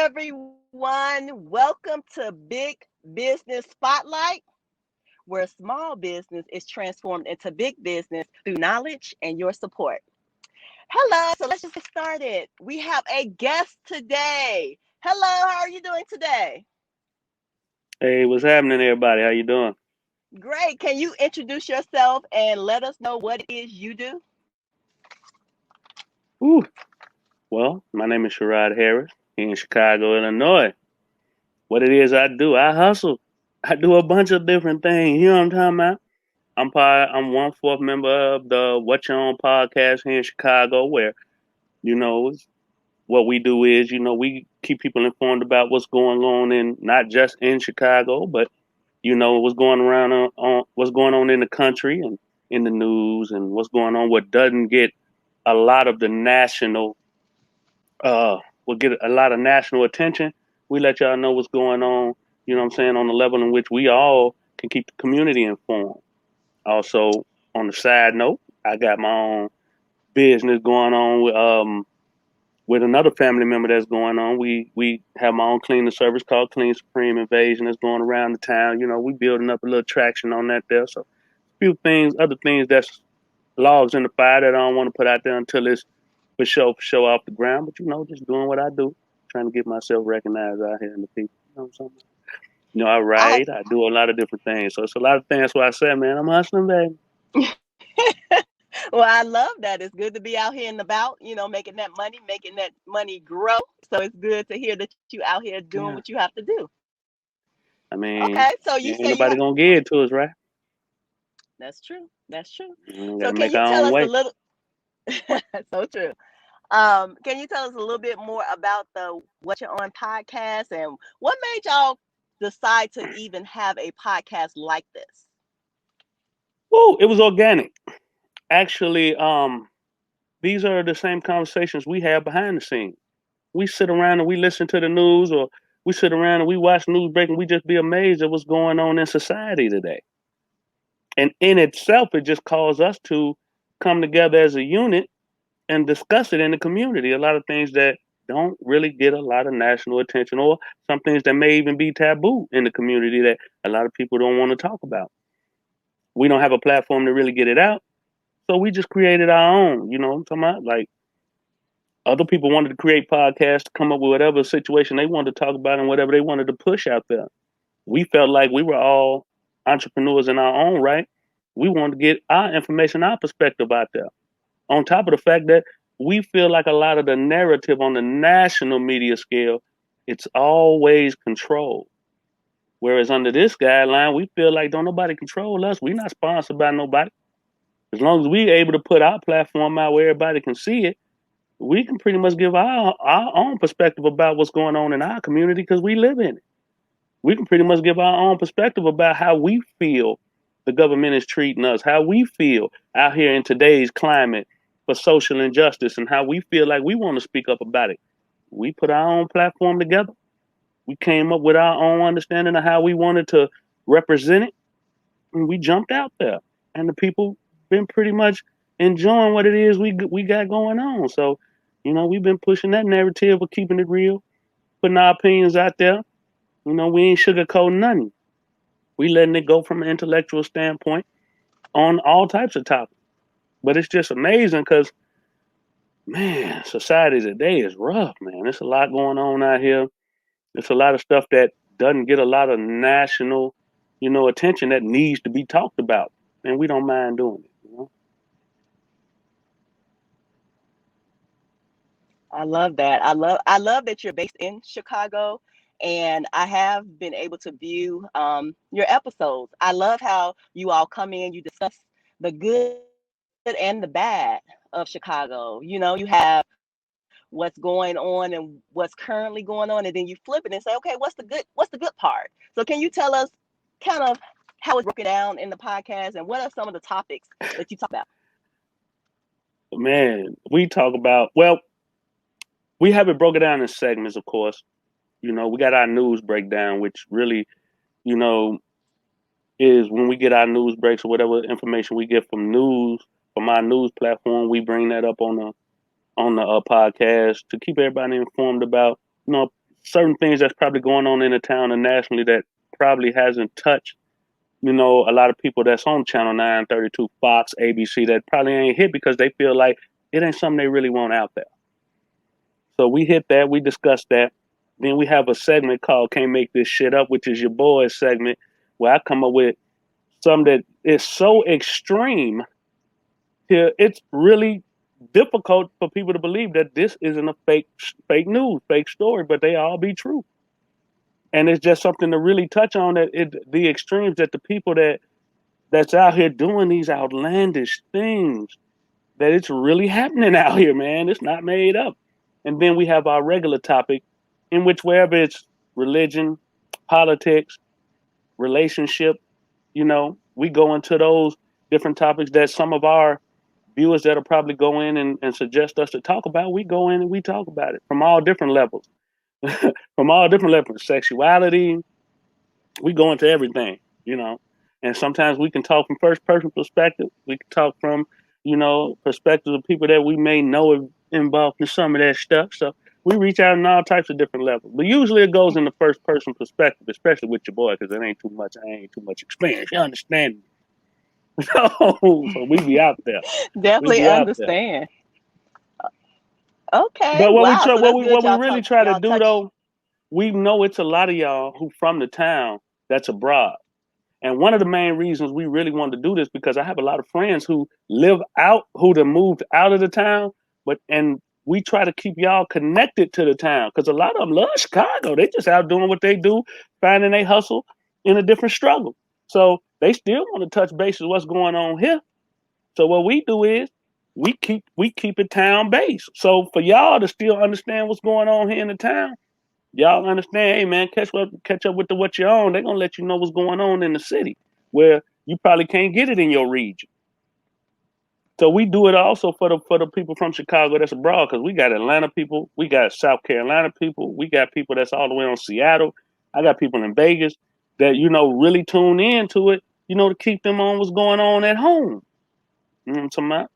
everyone. Welcome to Big Business Spotlight, where small business is transformed into big business through knowledge and your support. Hello, so let's just get started. We have a guest today. Hello, how are you doing today? Hey, what's happening, everybody? How you doing? Great. Can you introduce yourself and let us know what it is you do? Woo. Well, my name is Sherrod Harris here in Chicago, Illinois. What it is I do, I hustle. I do a bunch of different things. You know what I'm talking about? I'm one fourth member of the What You On podcast here in Chicago, where you know what we do is we keep people informed about what's going on in not just in Chicago, but what's going around on what's going on in the country and in the news and what's going on. What doesn't get a lot of the national uh, will get a lot of national attention. We let y'all know what's going on, you know what I'm saying, on the level in which we all can keep the community informed. Also, on the side note, I got my own business going on with another family member that's going on. We have my own cleaning service called Clean Supreme Invasion that's going around the town. We building up a little traction on that there. So a few things, other things that's logs in the fire that I don't want to put out there until it's for show off the ground. But just doing what I do, trying to get myself recognized out here in the people. You know what I'm saying? I I write, I do a lot of different things. So it's a lot of things. That's why I said, man, I'm hustling, baby. well, I love that. It's good to be out here and about, making that money grow. So it's good to hear that you out here doing what Yeah. you have to do. I mean, Okay, so you ain't say you nobody have. gonna get it to us, right? That's true. That's true. We So gotta can make you our tell own us a way. little? So true. Can you tell us a little bit more about the What You're On podcast and what made y'all decide to even have a podcast like this? Woo! It was organic. Actually, these are the same conversations we have behind the scenes. We sit around and we listen to the news, or we sit around and we watch news break, and we just be amazed at what's going on in society today. And in itself, it just calls us to come together as a unit and discuss it in the community. A lot of things that don't really get a lot of national attention, or some things that may even be taboo in the community that a lot of people don't want to talk about. We don't have a platform to really get it out. So we just created our own, you know what I'm talking about? Like other people wanted to create podcasts to come up with whatever situation they wanted to talk about and whatever they wanted to push out there. We felt like we were all entrepreneurs in our own right. We wanted to get our information, our perspective out there. On top of the fact that we feel like a lot of the narrative on the national media scale, it's always controlled. Whereas under this guideline, we feel like don't nobody control us. We're not sponsored by nobody. As long as we're able to put our platform out where everybody can see it, we can pretty much give our own perspective about what's going on in our community because we live in it. We can pretty much give our own perspective about how we feel the government is treating us, how we feel out here in today's climate for social injustice, and how we feel like we want to speak up about it. We put our own platform together. We came up with our own understanding of how we wanted to represent it, and we jumped out there. And the people been pretty much enjoying what it is we got going on. So, we've been pushing that narrative of keeping it real, putting our opinions out there. We ain't sugarcoating nothing. We letting it go from an intellectual standpoint on all types of topics. But it's just amazing because, man, society today is rough, man. There's a lot going on out here. There's a lot of stuff that doesn't get a lot of national, attention that needs to be talked about. And we don't mind doing it. I love that. I love that you're based in Chicago, and I have been able to view your episodes. I love how you all come in, you discuss the good and the bad of Chicago. You have what's going on and what's currently going on, and then you flip it and say, okay, what's the good part? So can you tell us kind of how it's broken down in the podcast and what are some of the topics that you talk about? Man, we talk about, well, we have it broken down in segments, of course. We got our news breakdown, which really, you know, is when we get our news breaks or whatever information we get from our news platform, we bring that up on the podcast to keep everybody informed about certain things that's probably going on in the town and nationally that probably hasn't touched, a lot of people that's on Channel 9, 32, Fox, ABC that probably ain't hit because they feel like it ain't something they really want out there. So we hit that, we discussed that. Then we have a segment called Can't Make This Shit Up, which is your boys segment, where I come up with something that is so extreme here, it's really difficult for people to believe that this isn't a fake news, fake story, but they all be true. And it's just something to really touch on the extremes that the people that's out here doing these outlandish things, that it's really happening out here, man. It's not made up. And then we have our regular topic, in which wherever it's religion, politics, relationship, we go into those different topics that some of our viewers that'll probably go in and suggest us to talk about. We go in and we talk about it from all different levels, from all different levels, sexuality. We go into everything, and sometimes we can talk from first person perspective. We can talk from, perspectives of people that we may know are involved in some of that stuff. So we reach out in all types of different levels. But usually it goes in the first person perspective, especially with your boy, because I ain't too much experience. You understand me? So we be out there. We Definitely be out there. understand. Okay, But wow. So that's good. what we Y'all really talk. try to Y'all do touch. though, we know it's a lot of y'all who from the town that's abroad. And one of the main reasons we really wanted to do this because I have a lot of friends who live out, who have moved out of the town, and we try to keep y'all connected to the town because a lot of them love Chicago. They just out doing what they do, finding they hustle in a different struggle. So they still want to touch bases what's going on here. So what we do is we keep it town based. So for y'all to still understand what's going on here in the town, y'all understand, hey man, catch up with what you own. They're gonna let you know what's going on in the city where you probably can't get it in your region. So we do it also for the people from Chicago that's abroad, because we got Atlanta people, we got South Carolina people, we got people that's all the way on Seattle. I got people in Vegas that really tune into it, to keep them on what's going on at home. You know what I'm talking about?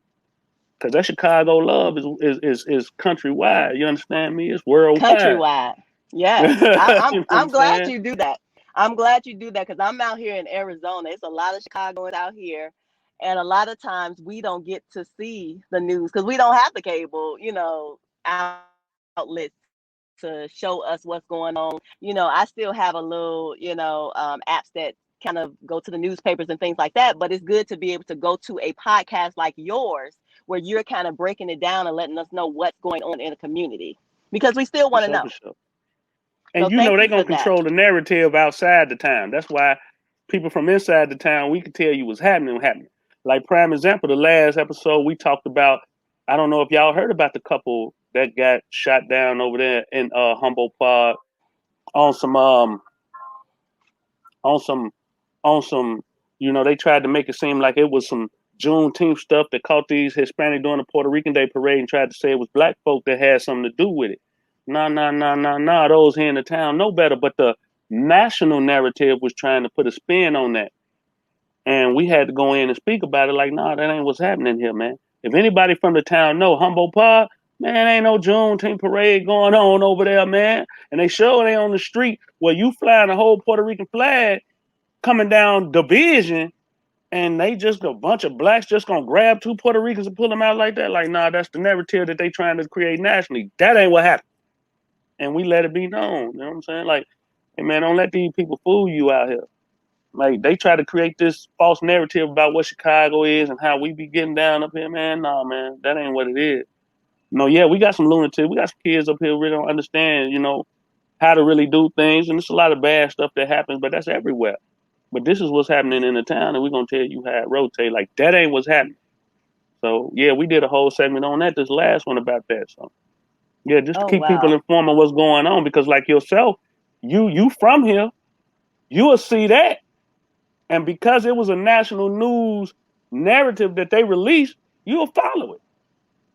Because that Chicago love is countrywide. You understand me? It's worldwide. Countrywide. Yes, You know what I'm I'm glad saying? you do that. I'm glad you do that because I'm out here in Arizona. It's a lot of Chicagoans out here, and a lot of times we don't get to see the news because we don't have the cable, outlets to show us what's going on. I still have a little, apps that kind of go to the newspapers and things like that. But it's good to be able to go to a podcast like yours where you're kind of breaking it down and letting us know what's going on in the community because we still For want to sure, know. for sure. So And thank they you gonna for that. control the narrative outside the town. That's why people from inside the town, we can tell you what's happening. Like prime example, the last episode we talked about. I don't know if y'all heard about the couple that got shot down over there in Humboldt Park on some on some on some. They tried to make it seem like it was some Juneteenth stuff that caught these Hispanic during the Puerto Rican Day parade and tried to say it was black folk that had something to do with it. No. Those here in the town know better. But the national narrative was trying to put a spin on that. And we had to go in and speak about it like, nah, that ain't what's happening here, man. If anybody from the town know Humboldt Park, man, ain't no Juneteenth parade going on over there, man. And they show they on the street where you flying a whole Puerto Rican flag coming down Division, and they just a bunch of blacks just gonna grab two Puerto Ricans and pull them out like that. Like, nah, that's the narrative that they trying to create nationally. That ain't what happened. And we let it be known. You know what I'm saying? Like, hey man, don't let these people fool you out here. Like they try to create this false narrative about what Chicago is and how we be getting down up here, man. Nah, man, that ain't what it is. No, yeah, we got some lunatics. We got some kids up here who really don't understand, how to really do things. And there's a lot of bad stuff that happens, but that's everywhere. But this is what's happening in the town, and we're gonna tell you how it rotate. Like that ain't what's happening. So yeah, we did a whole segment on that. This last one about that. So yeah, just to Oh, keep people wow. informed on what's going on, because like yourself, you from here, you will see that. And because it was a national news narrative that they released, you'll follow it.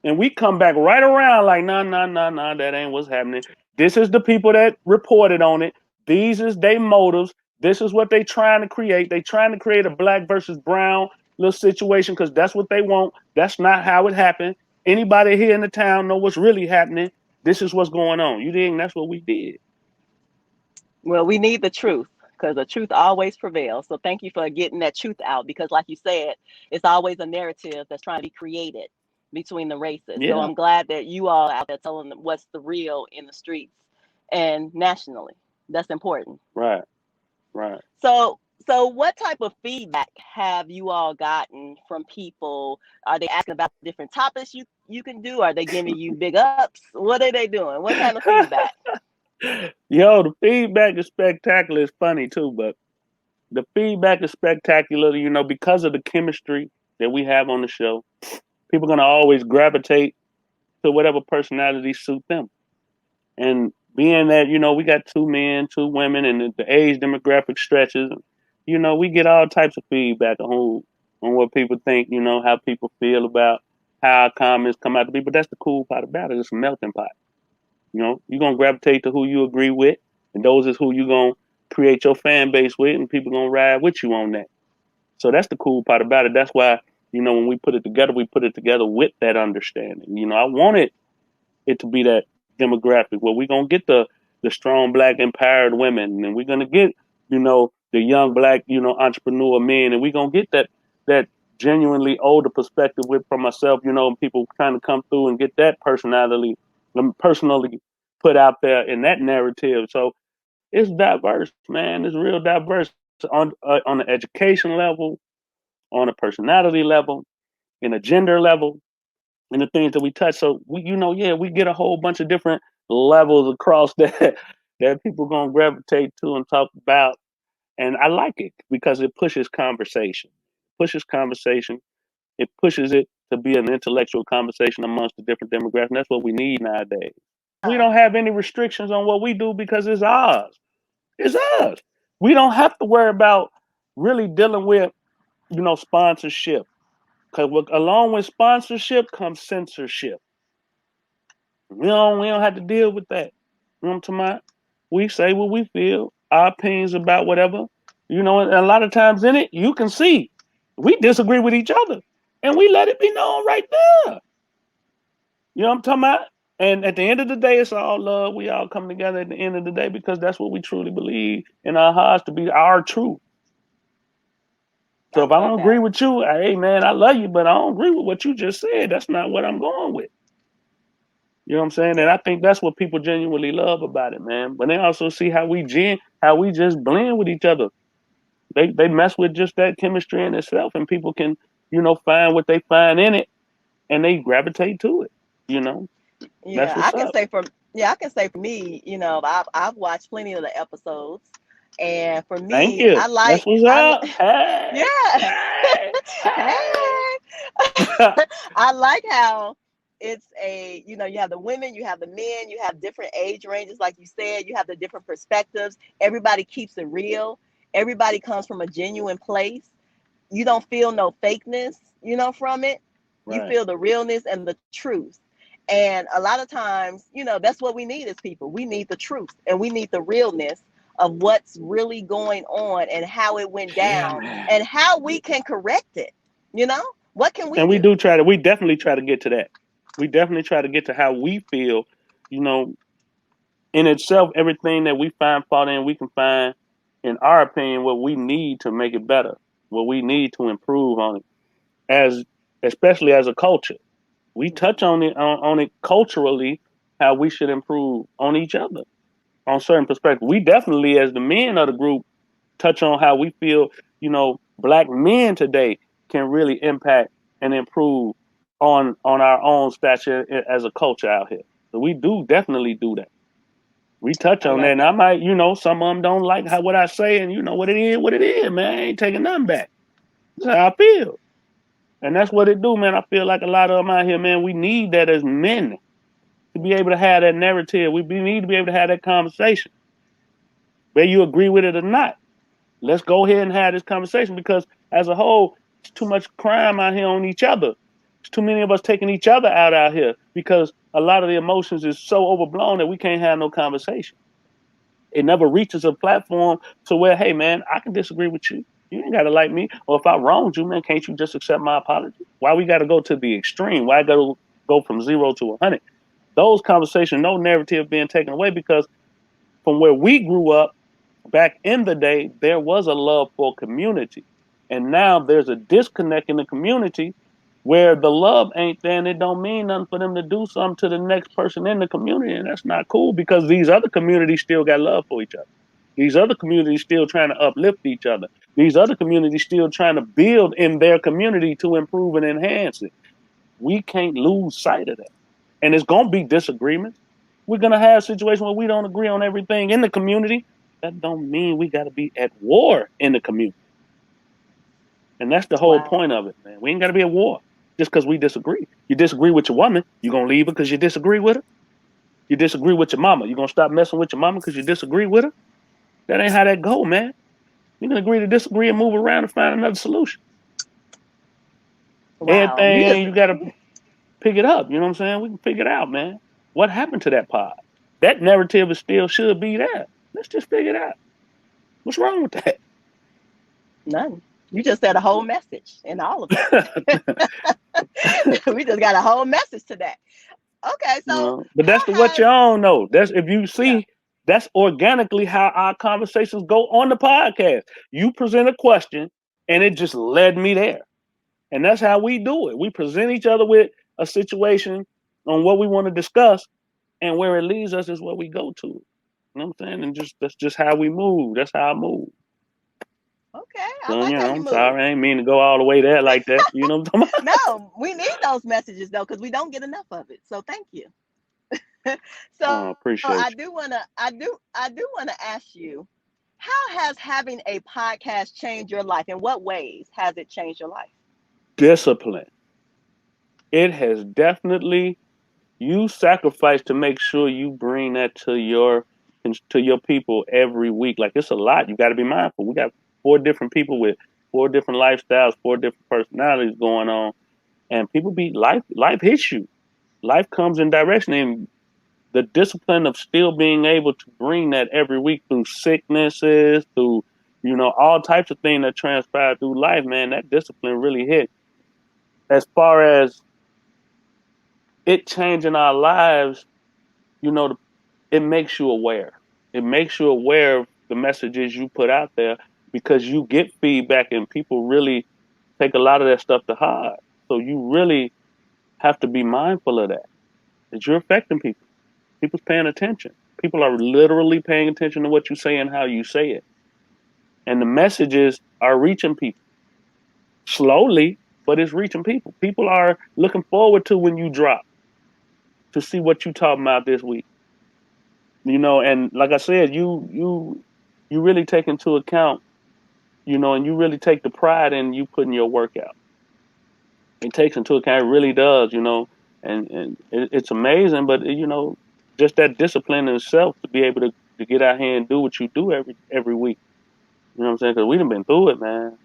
And we come back right around like, nah, that ain't what's happening. This is the people that reported on it. These is their motives. This is what they trying to create. They trying to create a black versus brown little situation because that's what they want. That's not how it happened. Anybody here in the town know what's really happening. This is what's going on. You think that's what we did. Well, we need the truth because the truth always prevails. So thank you for getting that truth out because, like you said, it's always a narrative that's trying to be created between the races. So Yeah, I'm glad that you all out there telling them what's the real in the streets and nationally. That's important. right, right. So what type of feedback have you all gotten from people? Are they asking about different topics you can do? Are they giving you big ups? What are they doing? What kind of feedback? Yo, the feedback is spectacular. It's funny too, but the feedback is spectacular, because of the chemistry that we have on the show. People are gonna always gravitate to whatever personality suit them. And being that, we got two men, two women, and the age demographic stretches, we get all types of feedback on what people think, how people feel about how our comments come out to be. But that's the cool part about it. It's a melting pot. You're gonna gravitate to who you agree with, and those is who you're gonna create your fan base with, and people gonna ride with you on that. So that's the cool part about it. That's why, when we put it together with that understanding. I wanted it to be that demographic where we're gonna get the strong black empowered women, and we're gonna get, the young black, entrepreneur men, and we're gonna get that genuinely older perspective with from myself, and people trying to come through and get that personally put out there in that narrative. So it's diverse, man. It's real diverse on the education level, on a personality level, in a gender level, and the things that we touch. So we get a whole bunch of different levels across that people gonna gravitate to and talk about. And I like it because it pushes conversation. Pushes conversation. It pushes it to be an intellectual conversation amongst the different demographics. And that's what we need nowadays. We don't have any restrictions on what we do because it's ours. It's us. We don't have to worry about really dealing with, sponsorship. Because along with sponsorship comes censorship. We don't have to deal with that. You know what I'm talking about? We say what we feel, our opinions about whatever. And a lot of times in it, you can see we disagree with each other. And we let it be known right there. You know what I'm talking about? And at the end of the day, it's all love. We all come together at the end of the day because that's what we truly believe in our hearts to be our truth. So I if I love don't agree that. with you, hey man, I love you, but I don't agree with what you just said. That's not what I'm going with. You know what I'm saying? And Yeah. I think that's what people genuinely love about it, man. But they also see how we just blend with each other. They mess with just that chemistry in itself, and people can, find what they find in it, and they gravitate to it. You know, that's Yeah, what's up. I can say for me, I've watched plenty of the episodes, and for Thank me, you. That's what's up. Hey, yeah. hey, hey. Hey. I like how it's you have the women, you have the men, you have different age ranges, like you said, you have the different perspectives. Everybody keeps it real. Everybody comes from a genuine place. You don't feel no fakeness, from it. You Right. feel the realness and the truth. And a lot of times, that's what we need as people. We need the truth and we need the realness of what's really going on and how it went Yeah, down man. and how we can correct it. You know, what can we And do? we definitely try to get to that. We definitely try to get to how we feel, you know, in itself, everything that we find fault in, we can find, in our opinion, what we need to make it better, what we need to improve on it, as especially as a culture. We touch Mhm. on it culturally, how we should improve on each other, on certain perspectives. We definitely, as the men of the group, touch on how we feel, black men today can really impact and improve on our own stature as a culture out here. So we do definitely do that. We touch I on that, love and I that. might, some of them don't like what I say, and what it is, man. I ain't taking nothing back. That's how I feel, and that's what it do, man. I feel like a lot of them out here, man. We need that as men to be able to have that narrative. Need to be able to have that conversation, whether you agree with it or not. Let's go ahead and have this conversation because, as a whole, it's too much crime out here on each other. It's too many of us taking each other out here because a lot of the emotions is so overblown that we can't have no conversation. It never reaches a platform to where, hey man, I can disagree with you. You ain't gotta like me. Or if I wronged you, man, can't you just accept my apology? Why we gotta go to the extreme? Why gotta go from 0 to 100? Those conversations, no narrative being taken away because from where we grew up, back in the day, there was a love for community. And now there's a disconnect in the community where the love ain't there, and it don't mean nothing for them to do something to the next person in the community. And that's not cool, because these other communities still got love for each other. These other communities still trying to uplift each other. These other communities still trying to build in their community to improve and enhance it. We can't lose sight of that. And it's going to be disagreements. We're going to have situations where we don't agree on everything in the community. That don't mean we got to be at war in the community. And that's the whole Wow. point of it, man. We ain't got to be at war just because we disagree. You disagree with your woman, you going to leave her because you disagree with her? You disagree with your mama, you going to stop messing with your mama because you disagree with her? That ain't how that go, man. You can agree to disagree and move around and find another solution. Wow. Everything, you got to pick it up. You know what I'm saying? We can figure it out, man. What happened to that pod? That narrative is still should be there. Let's just figure it out. What's wrong with that? None. You just said a whole message in all of that. We just got a whole message to that. Okay, so But that's the what you own though. That's if you see, yeah. that's organically how our conversations go on the podcast. You present a question and it just led me there. And that's how we do it. We present each other with a situation on what we want to discuss, and where it leads us is what we go to. You know what I'm saying? And just that's just how we move. That's how I move. Okay, I So, like how you I'm move. sorry, I ain't mean to go all the way there like that. You know what I'm talking about? No, we need those messages though, because we don't get enough of it. So thank you. So Oh, I appreciate do wanna ask you, how has having a podcast changed your life? In what ways has it changed your life? you. Discipline. It has definitely, you sacrifice to make sure you bring that to your people every week. Like, it's a lot. You got to be mindful. We got 4 different people with 4 different lifestyles, 4 different personalities going on, and people be life hits you. Life comes in direction, and the discipline of still being able to bring that every week through sicknesses, through all types of things that transpire through life, man. That discipline really hit. As far as it changing our lives, you know, it makes you aware. It makes you aware of the messages you put out there, because you get feedback and people really take a lot of that stuff to heart. So you really have to be mindful of that. That you're affecting people. People's paying attention. People are literally paying attention to what you say and how you say it. And the messages are reaching people slowly, but it's reaching people. People are looking forward to when you drop, to see what you talking about this week. And like I said, you really take into account, and you really take the pride in you putting your work out. It takes into account, it really does, and it's amazing, but just that discipline in itself to be able to get out here and do what you do every week. You know what I'm saying? Because we done been through it, man.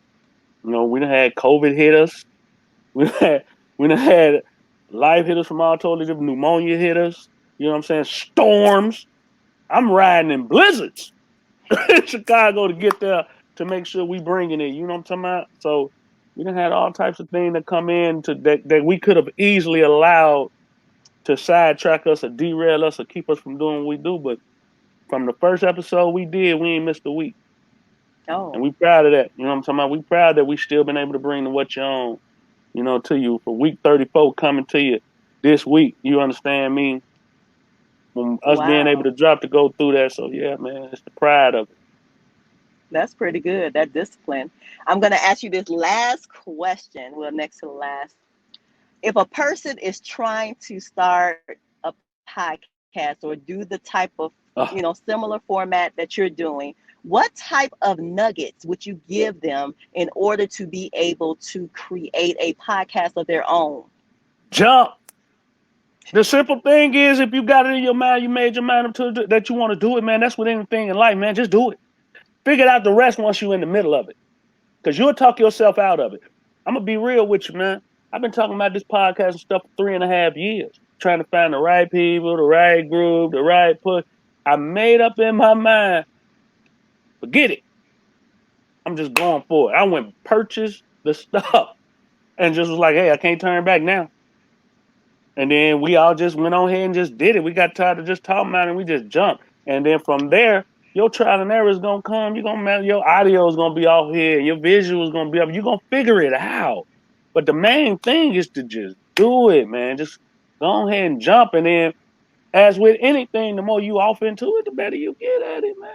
We done had COVID hit us. We done had life hit us from all totally different. Pneumonia hit us. You know what I'm saying? Storms. I'm riding in blizzards in Chicago to get there, to make sure we bringing it. You know what I'm talking about? So we done had all types of things that come in that we could have easily allowed to sidetrack us or derail us or keep us from doing what we do. But from the first episode we did, we ain't missed a week. Oh, And we proud of that. You know what I'm talking about? We proud that we still been able to bring the what you own, to you for week 34 coming to you this week. You understand me? From us being able wow. to drop to go through that. So yeah, man, it's the pride of it. That's pretty good. That discipline. I'm going to ask you this last question. Well, next to the last. If a person is trying to start a podcast or do the type of, similar format that you're doing, what type of nuggets would you give them in order to be able to create a podcast of their own? Jump. The simple thing is, if you got it in your mind, you made your mind up to that you want to do it, man. That's with anything in life, man. Just do it. Figure out the rest once you're in the middle of it, because you'll talk yourself out of it. I'm gonna be real with you, man. I've been talking about this podcast and stuff for 3.5 years, trying to find the right people, the right group, the right push. I made up in my mind, forget it. I'm just going for it. I went purchase the stuff and just was like, hey, I can't turn back now. And then we all just went on ahead and just did it. We got tired of just talking about it and we just jumped. And then from there, Your trial and error is gonna come. You're gonna your audio is gonna be off here, your visual is gonna be up. You're gonna figure it out. But the main thing is to just do it, man. Just go ahead and jump, and then, as with anything, the more you off into it, the better you get at it, man.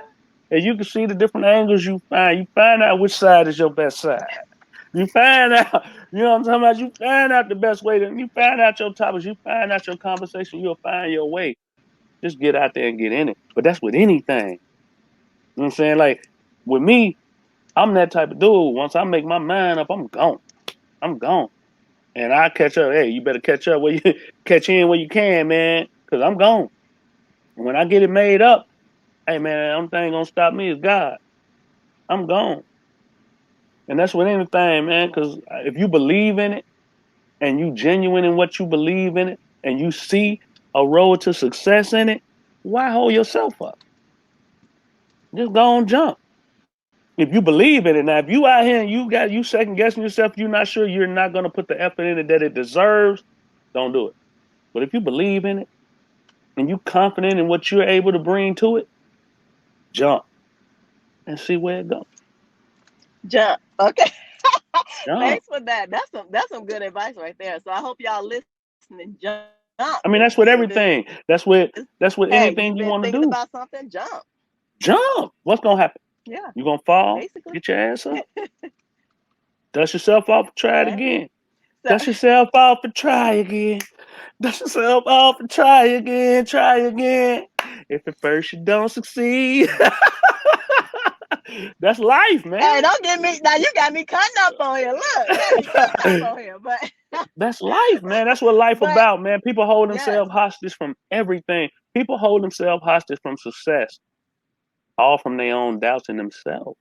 And you can see the different angles you find. You find out which side is your best side. You find out, you know what I'm talking about? You find out the best way to, you find out your topics, you find out your conversation, you'll find your way. Just get out there and get in it. But that's with anything. You know what I'm saying? Like, with me, I'm that type of dude. Once I make my mind up, I'm gone. I'm gone. And I catch up. Hey, you better catch up where you catch in where you can, man. Cause I'm gone. When I get it made up, hey man, the only thing gonna stop me is God. I'm gone. And that's with anything, man. Cause if you believe in it and you genuine in what you believe in it and you see a road to success in it, why hold yourself up? Just go and jump. If you believe in it. Now, if you out here and you second guessing yourself, you're not sure, you're not gonna put the effort in it that it deserves, don't do it. But if you believe in it and you confident in what you're able to bring to it, jump and see where it goes. Jump. Okay. Jump. Thanks for that. That's some good advice right there. So I hope y'all listening. Jump. If I mean, you that's with feel this, everything. That's with hey, you've anything you been want to thinking do. about something, jump. Jump. What's gonna happen? Yeah, You gonna fall, basically. get your ass up, dust yourself off, and try it Right. again. So Dust yourself off and try again. Dust yourself off and try again, try again. If at first you don't succeed, that's life, hey, man. don't get me now. You got me cutting up on here. Look, you got me cutting up on here. But That's life, man. That's what life but about, man. People hold yes, themselves hostage from everything. People hold themselves hostage from success, all from their own doubts in themselves.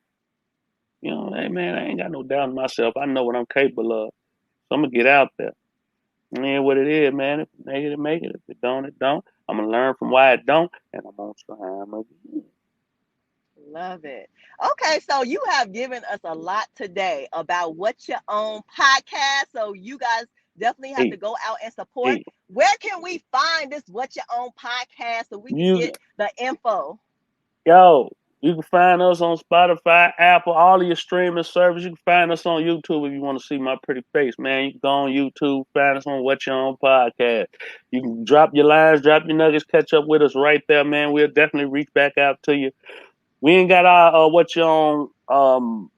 You know, hey man, I ain't got no doubt in myself. I know what I'm capable of. So I'm gonna get out there. Man, what it is, man. If it make it, it make it. If it don't, it don't. I'm gonna learn from why it don't, and I'm gonna try again. love it. Okay, so you have given us a lot today about what your own podcast. So you guys definitely have to Hey, go out and support. hey, Where can we find this What Your Own podcast so we can you get the info? yo, you can find us on Spotify, Apple, all of your streaming services. You can find us on YouTube if you want to see my pretty face, man. You can go on YouTube, find us on What Your Own Podcast. You can drop your lines, drop your nuggets, catch up with us right there, man. We'll definitely reach back out to you. We ain't got our What Your Own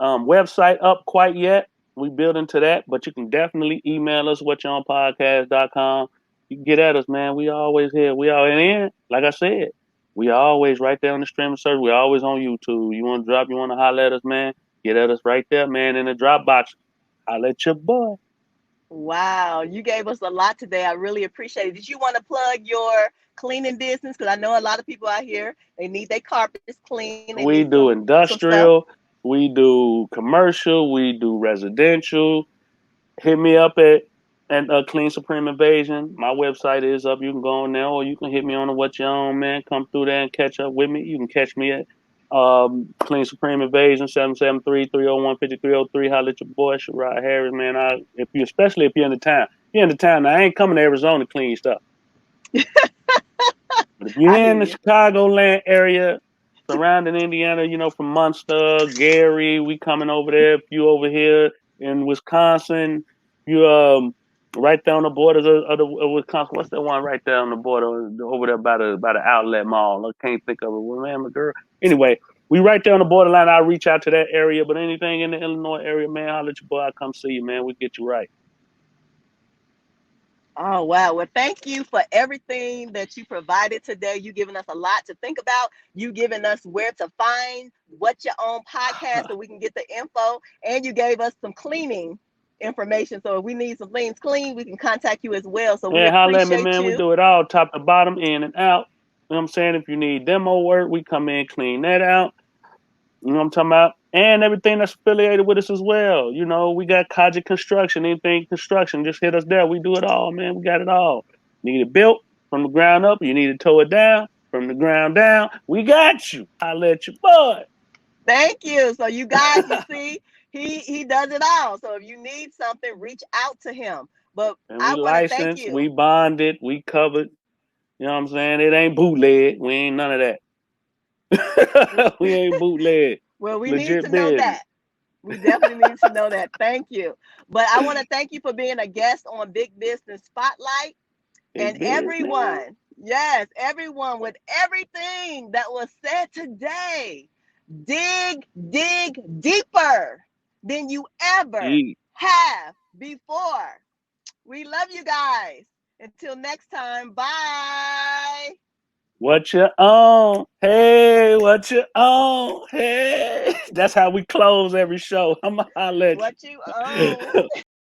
website up quite yet. We build into that, but you can definitely email us whatyourOwnPodcast.com. You can get at us, man. We always here. We are in. Like I said, we always right there on the streaming service. We always on YouTube. You want to drop, you want to holler at us, man. Get at us right there, man. In the drop box. Holler at your boy. Wow, you gave us a lot today. I really appreciate it. Did you want to plug your cleaning business? Because I know a lot of people out here, they need their carpets clean. They need We do some stuff. industrial. We do commercial. We do residential. Hit me up at Clean Supreme Invasion. My website is up. You can go on there, or you can hit me on the What You Own, man. Come through there and catch up with me. You can catch me at Clean Supreme Invasion 773-301-5303. Holla at your boy Sherrod Harris, man. Especially if you're in the town. If you're in the town, now I ain't coming to Arizona to clean stuff. But if you're I in hear the you. Chicagoland area, surrounding Indiana, from Munster, Gary, we coming over there. If you over here in Wisconsin, you right there on the borders of Wisconsin. What's that one right there on the border over there by the outlet mall? I can't think of it. Well, man, my girl. Anyway, we right there on the borderline. I'll reach out to that area. But anything in the Illinois area, man, I'll let your boy. I'll come see you, man. We get you right. Oh, wow. Well, thank you for everything that you provided today. You giving us a lot to think about. You giving us where to find What Your Own Podcast so we can get the info. And you gave us some cleaning information. So if we need some things clean, we can contact you as well. So we Yeah, holler at me, appreciate man. We you. do it all, top to bottom, in and out. You know what I'm saying? If you need demo work, we come in, clean that out. You know what I'm talking about? And everything that's affiliated with us as well. We got Kaji Construction, anything construction, just hit us there. We do it all, man. We got it all. Need it built from the ground up. You need to tow it down from the ground down. We got you. I let you, bud. Thank you. So you guys, you see, he does it all. So if you need something, reach out to him. But And we I want to thank licensed, we you. bonded, we covered. You know what I'm saying? It ain't bootleg. We ain't none of that. We ain't bootleg. Well, we need to Legit know business. that. We definitely need to know that. Thank you. But I want to thank you for being a guest on Big Business Spotlight. Big And business. everyone, yes, everyone, with everything that was said today, dig deeper than you ever Eat. have before. We love you guys. Until next time, bye. What you on? Hey, what you on? Hey. That's how we close every show. I'ma holler at What you own. you.